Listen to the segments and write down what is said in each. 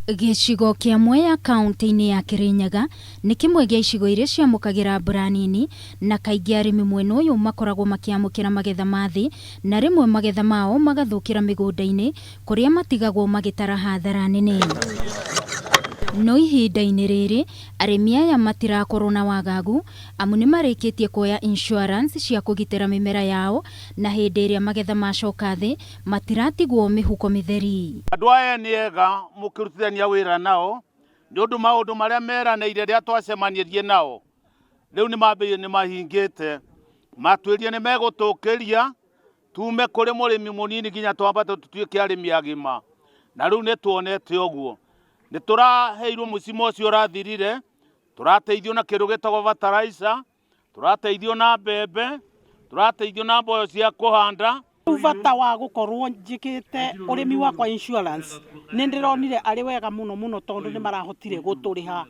Gĩcigo kĩa Mwea kaunti-inĩ ya Kirinyaga nĩ kĩmwe gĩa icigo iria ciamũkagĩra mbura nini, na kaingĩ arĩmi mwena ũyũ makoragwo makĩamũkĩra magetha ma thĩ, na rĩmwe magetha mao magathũkĩra mĩgũnda-inĩ kũrĩa matigagwo magĩtara hathara nene. No ihinda-inĩ rĩrĩ arĩmi aya matirakorwo na wagagu, amu nĩ marĩkĩtie kuoya insurance cia kũgitĩra mĩmera yao, na hĩndĩ ĩrĩa magetha macoka thĩ matiratigwo mĩhuko mĩtheri. Andũ aya nĩ ega mũkĩrutithania wĩra nao, nĩ ũndũ maũndũ marĩa meranĩire rĩrĩa twacemanirie nao rĩu nĩ mahingĩte. Matwĩrire nĩ megũtũkĩria tume kũrĩ mũrĩmi mũnini nginya twambate tũtuĩke arĩmi agima, na rĩu nĩ tuonete ũguo. Nĩ tũraheirwo mũcimo ũcio ũrathirire, tũrateithio na kĩndũ gĩtagwo fertilizer, tũrateithio na mbembe, tũrateithio na mboco cia kũhanda. Bata wa gũkorwo njĩkĩte ũrĩmi wakwa insurance nĩ ndĩronire arĩ wega mũno tondũ nĩ marahotire gũtũrĩha,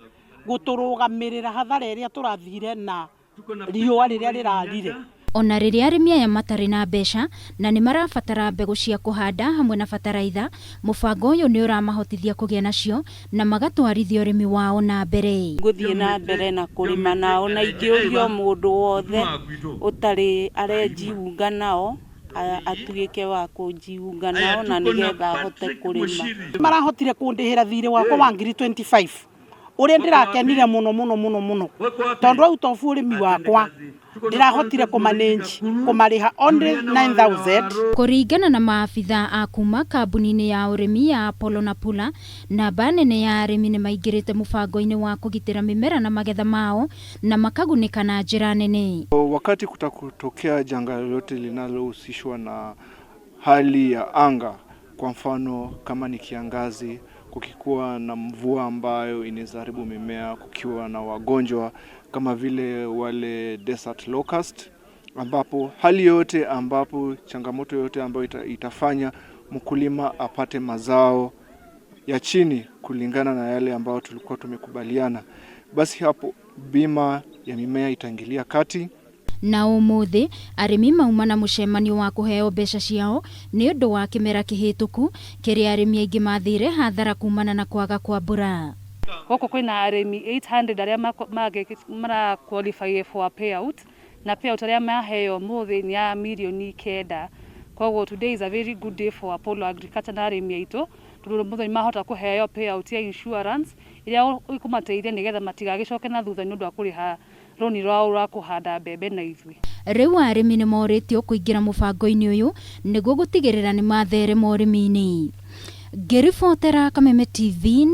gũtũrũgamĩrĩra hathara ĩrĩa tũrathire na riũa rĩrĩa rĩrarire. Ona rĩrĩa arĩmi aya matarĩ na mbeca na nĩ marabatara mbegũ cia kũhanda hamwe na bataraitha, mũbango ũyũ nĩ ũramahotithia kũgĩa nacio na magatwarithia ũrĩmi wao na mbere. Gũthiĩ na mbere na kũrĩma nao, na ingĩũrio mũndũ wothe ũtarĩ arejiunga nao atuĩke wa kũjiunga nao na nĩgetha ahote kũrĩma. Marahotire kũndĩhĩra thirĩ wakwa wa ngiri 25 ũrĩa ndĩrakenire mũno tondũ out of ũrĩmi wakwa ndĩrahotire kũmarĩha only 9,000. Kũringana na maabitha a kuma kambuni-inĩ ya ũrĩmi ya Apollo na Pula, namba nene ya arĩmi nĩ maingĩrĩte mũbango-inĩ wa kũgitĩra mĩmera na magetha mao na makagunĩka na njĩra nene. Wakati kutakutokea janga lolote linalohusishwa na hali ya anga, kwa mfano kama ni kiangazi, kukikuwa na mvua ambayo inaharibu mimea, kukiwa na wagonjwa kama vile wale desert locust, ambapo hali yote ambapo changamoto yote ambayo itafanya mkulima apate mazao ya chini kulingana na yale ambayo tulikuwa tumekubaliana, basi hapo bima ya mimea itaingilia kati. Na ũmũthĩ arĩmi mauma na mũcemanio wa kũheo mbeca ciao nĩ ũndũ wa kĩmera kĩhĩtũku kĩrĩa arĩmi aingĩ mathire hathara kumana na kwaga kwa mbura. Gũkũ kwĩna arĩmi 800 arĩa mara qualify for payout, na payout arĩa maheo mũthĩ nĩ ya mirioni 9. Koguo today is a very good day for Apollo Agriculture na arĩmi aitũ, tondũ mũthĩ nĩ mahota kũheo payout ya insurance ĩrĩa ĩkũmateithia nĩgetha matigagĩcoke na thutha nĩ ũndũ wa kũrĩha roni rwao rwa kũhanda mbembe na ithuĩ. Rĩu arĩmi nĩ morĩtio kũingĩra mũbango-inĩ ũyũ nĩguo gũtigĩrĩra nĩ matherema ũrĩmi-inĩ. Ngĩribotera Kameme TV.